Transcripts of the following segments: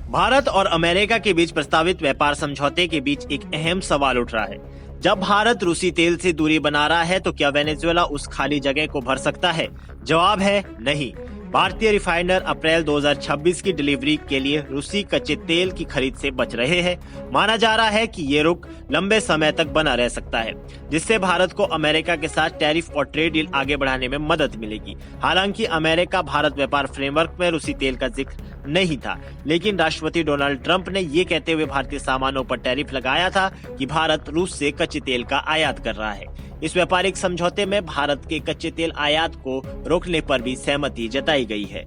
भारत और अमेरिका के बीच प्रस्तावित व्यापार समझौते के बीच एक अहम सवाल उठ रहा है। जब भारत रूसी तेल से दूरी बना रहा है तो क्या वेनेजुएला उस खाली जगह को भर सकता है? जवाब है नहीं। भारतीय रिफाइनर अप्रैल 2026 की डिलीवरी के लिए रूसी कच्चे तेल की खरीद से बच रहे हैं। माना जा रहा है कि ये रुख लंबे समय तक बना रह सकता है, जिससे भारत को अमेरिका के साथ टैरिफ और ट्रेड डील आगे बढ़ाने में मदद मिलेगी। हालांकि अमेरिका भारत व्यापार फ्रेमवर्क में रूसी तेल का जिक्र नहीं था, लेकिन राष्ट्रपति डोनाल्ड ट्रंप ने ये कहते हुए भारतीय सामानों पर टैरिफ लगाया था कि भारत रूस से कच्चे तेल का आयात कर रहा है। इस व्यापारिक समझौते में भारत के कच्चे तेल आयात को रोकने पर भी सहमति जताई गई है।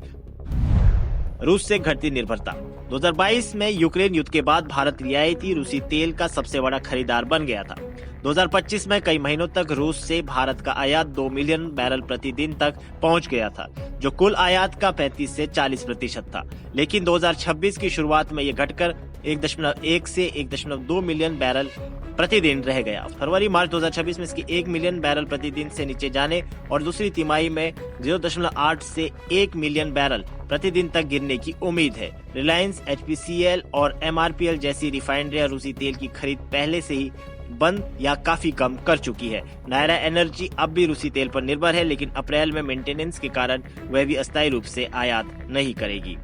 रूस से घटती निर्भरता। 2022 में यूक्रेन युद्ध के बाद भारत रियायती रूसी तेल का सबसे बड़ा खरीदार बन गया था। 2025 में कई महीनों तक रूस से भारत का आयात 2 मिलियन बैरल प्रतिदिन तक पहुंच गया था, जो कुल आयात का 35 से 40% था। लेकिन 2026 की शुरुआत में यह घटकर 1.1 से 1.2 मिलियन बैरल प्रतिदिन रह गया। फरवरी मार्च 2026 में इसकी 1 मिलियन बैरल प्रतिदिन से नीचे जाने और दूसरी तिमाही में 0.8 से 1 मिलियन बैरल प्रतिदिन तक गिरने की उम्मीद है। रिलायंस, HPCL और MRPL जैसी रिफाइनरियां रूसी तेल की खरीद पहले से ही बंद या काफी कम कर चुकी है। नायरा एनर्जी अब भी रूसी तेल पर निर्भर है, लेकिन अप्रैल में मेंटेनेंस के कारण वह भी अस्थायी रूप से आयात नहीं करेगी।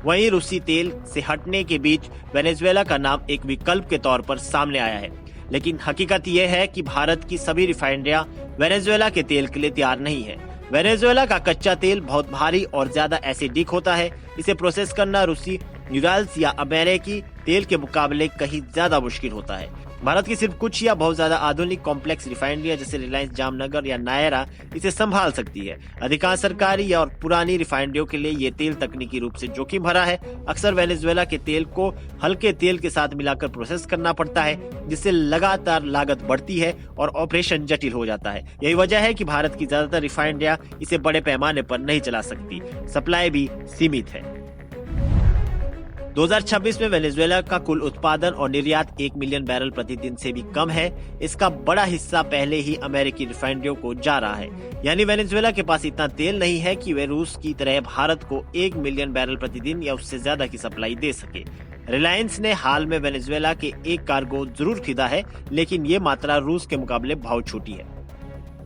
वहीं रूसी तेल से हटने के बीच वेनेजुएला का नाम एक विकल्प के तौर पर सामने आया है, लेकिन हकीकत यह है कि भारत की सभी रिफाइनरियां वेनेजुएला के तेल के लिए तैयार नहीं है। वेनेजुएला का कच्चा तेल बहुत भारी और ज्यादा एसिडिक होता है। इसे प्रोसेस करना रूसी, यूराल्स या अमेरिकी तेल के मुकाबले कहीं ज्यादा मुश्किल होता है। भारत की सिर्फ कुछ या बहुत ज्यादा आधुनिक कॉम्प्लेक्स रिफाइनरियां जैसे रिलायंस जामनगर या नायरा इसे संभाल सकती है। अधिकांश सरकारी और पुरानी रिफाइनरियों के लिए ये तेल तकनीकी रूप से जोखिम भरा है। अक्सर वेनेजुएला के तेल को हल्के तेल के साथ मिलाकर प्रोसेस करना पड़ता है, जिससे लगातार लागत बढ़ती है और ऑपरेशन जटिल हो जाता है। यही वजह है कि भारत की ज्यादातर रिफाइनरियां इसे बड़े पैमाने पर नहीं चला सकती। सप्लाई भी सीमित है। 2026 में वेनेजुएला का कुल उत्पादन और निर्यात 1 मिलियन बैरल प्रतिदिन से भी कम है। इसका बड़ा हिस्सा पहले ही अमेरिकी रिफाइनरियों को जा रहा है। यानी वेनेजुएला के पास इतना तेल नहीं है कि वे रूस की तरह भारत को 1 मिलियन बैरल प्रतिदिन या उससे ज्यादा की सप्लाई दे सके। रिलायंस ने हाल में वेनेजुएला के एक कार्गो जरूर खरीदा है, लेकिन ये मात्रा रूस के मुकाबले बहुत छोटी है।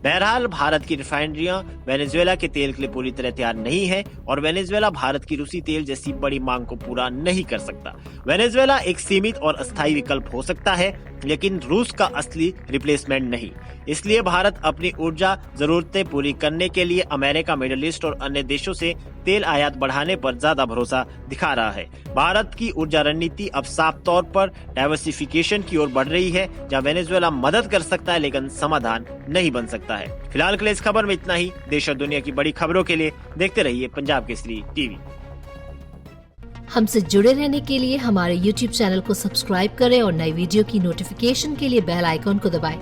बहरहाल भारत की रिफाइनरियां वेनेजुएला के तेल के लिए पूरी तरह तैयार नहीं है और वेनेजुएला भारत की रूसी तेल जैसी बड़ी मांग को पूरा नहीं कर सकता। वेनेजुएला एक सीमित और अस्थायी विकल्प हो सकता है, लेकिन रूस का असली रिप्लेसमेंट नहीं। इसलिए भारत अपनी ऊर्जा जरूरतें पूरी करने के लिए अमेरिका, मिडिल ईस्ट और अन्य देशों से तेल आयात बढ़ाने पर ज्यादा भरोसा दिखा रहा है। भारत की ऊर्जा रणनीति अब साफ तौर पर डाइवर्सिफिकेशन की ओर बढ़ रही है, जहां वेनेजुएला मदद कर सकता है लेकिन समाधान नहीं बन सकता है। फिलहाल के लिए इस खबर में इतना ही। देश और दुनिया की बड़ी खबरों के लिए देखते रहिए पंजाब केसरी टीवी। हमसे जुड़े रहने के लिए हमारे YouTube चैनल को सब्सक्राइब करें और नई वीडियो की नोटिफिकेशन के लिए बेल आइकॉन को दबाएं।